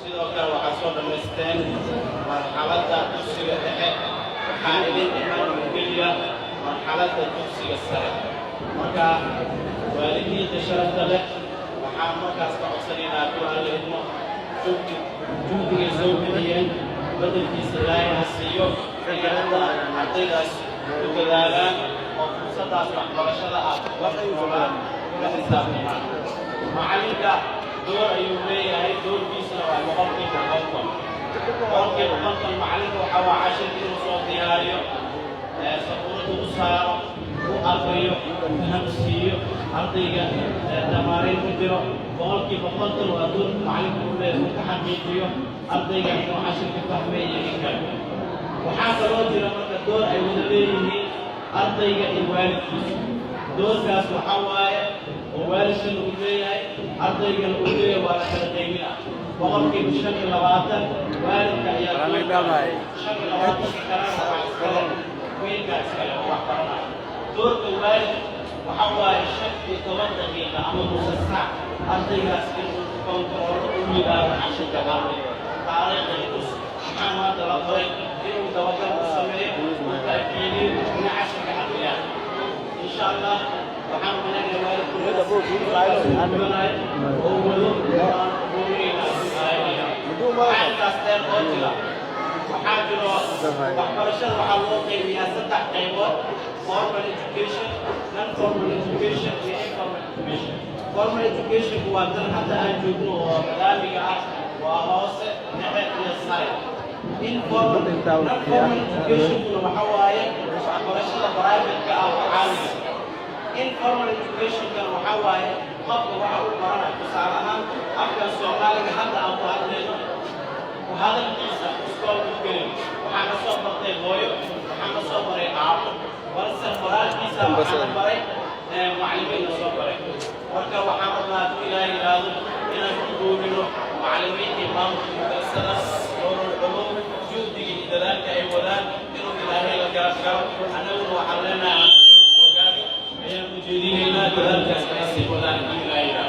sidoo kale waxaa soo dhamaysteen marxaladda dugsiga dhexe waxaa idin iman geliya marxaladda dugsiga sare marka waalidiinta sharafta leh waxaan markaas ka codsanaynaa hadduu alla idmo juhdigay soo bixiyeen bedelkiisa ilaahay ha siiyo iyada ardaydaas ku dadaalaan oo fursaddaas waxbarashada ah waxayuulaan la xisaabtamaan macalinka door ayuu leeyahay doorkiisana waa boqolkiiba konton macalinka waxaa waa cashirka inuu soo diyaariyo sabuurada u saaro u aqriyo fahamsiiyo ardayga tamaariin ku jiro boqolkiiba konton waa doorka macalinka u leeyahay uu ka xaqiijiyo ardayga inuu cashirka fahmeeyo in kale waxaa kaloo jira marka door ay wada leeyihiin ardayga iyo waalidkiisa doorkaas waxaa waaye oo waalidkan uu leeyahay ardaygana uu leeyahay waa la kala qaybin ah boqolkiiba 25 waalidka ayaa 25 kalena waxaa iskale wiilka iskale oo wax baranaya doorka waalid waxaa waaye 15 daqiiqa ama nus saac ardaygaas inuu kontaroolo u yidhaahdo cashirka ardayga taariikhda itus maxaa maanta la qoray inuu dabagal u sameeyo uu taakiiliyo in cashirka ardayga insha allah waxaan wanaagay waalidku oo wado waxaankaas dheer oo jira waxaa jiro waxbarashada waxaa loo qaybiyaa 3 qaybood formal education non-formal education iyo informal education formal education waa tan hadda aan joogno oo barnaamijka ah waa hoose dhexe iyo sare non-formal education waxaa waaye waxbarashada private-ka ah oo caadiga informal education kan waxaa waaye qofka waxa uu baranayo tusaale ahaan afkan soomaaliga hadda aan ku hadlayno ku hadalkiisa iskoolka gelin waxaan ka soo bartay hooyo waxaan ka soo baray aabo balse qoraalkiisa waxaan baray macallimiin la soo baray marka waxaan rabnaa hadduu ilaahay yidhaahdo inaan ku duubino macallimiintii maamulka mudarsada doorul culuum juhdiga iyo dadaalka ay wadaan inuu ilaahay la garab galo annaguna waxaan leenahay ayaan ujeedinaynaa dadaalkaas ay sii wadaan ilaahayna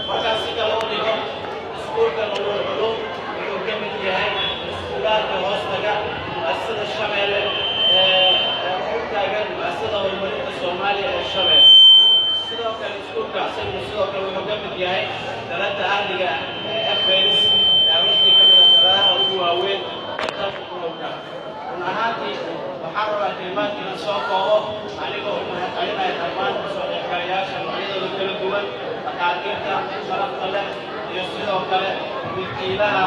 markaas si kale u dhigo iskuulka nolol culuum wuxuu ka mid yahay iskuulaadka hoostaga mu'asasada shabeelle u taagan mu'asasada horumarinta soomaaliya ee shabeelle sidoo kale iskuulka asaguna sidoo kale wuxuu ka mid yahay dalada ahliga FNS dawladii ka mid ah daladaha ugu waaweyn ee dalka ku noolka run ahaantii waxaan rabaa kalimaadkiina soo koobo anigoo u mahadcelinaya dhammaan kasoo dhexgalayaasha noocyadooda kala duwan dhaqaatiirta sharafta leh iyo sidoo kale milkiilaha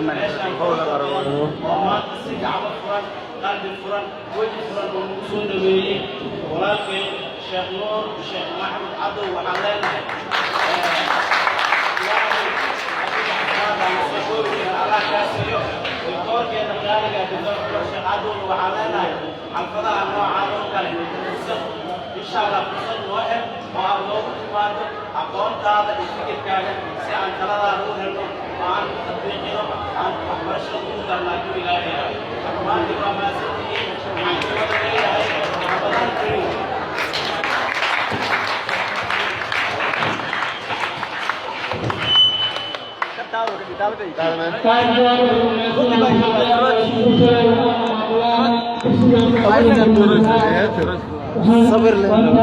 meeshaan oo maanta si gacmo furan qalbi furan weji furan oo nagu soo dhaweeyey walaalkeen sheekh nuur sheekh maxamed cadow waxaan leenahay allah kaa siiyo diktoorkeena qaaliga diktoor sheekh cadow waxaan leenahay xalfadaha noocaan oo kale fursad insha allah fursad noo hel oo aad noogu timaado aqoontaada iyo fikirkaaga si aan taladaada u helno oo aan tatbiiqino aan waxbarashada ugu darnaa ku ilaahayna maanta waa maasantihiin waxaan ku wada leeyahay ramadaan kariim صبر لنا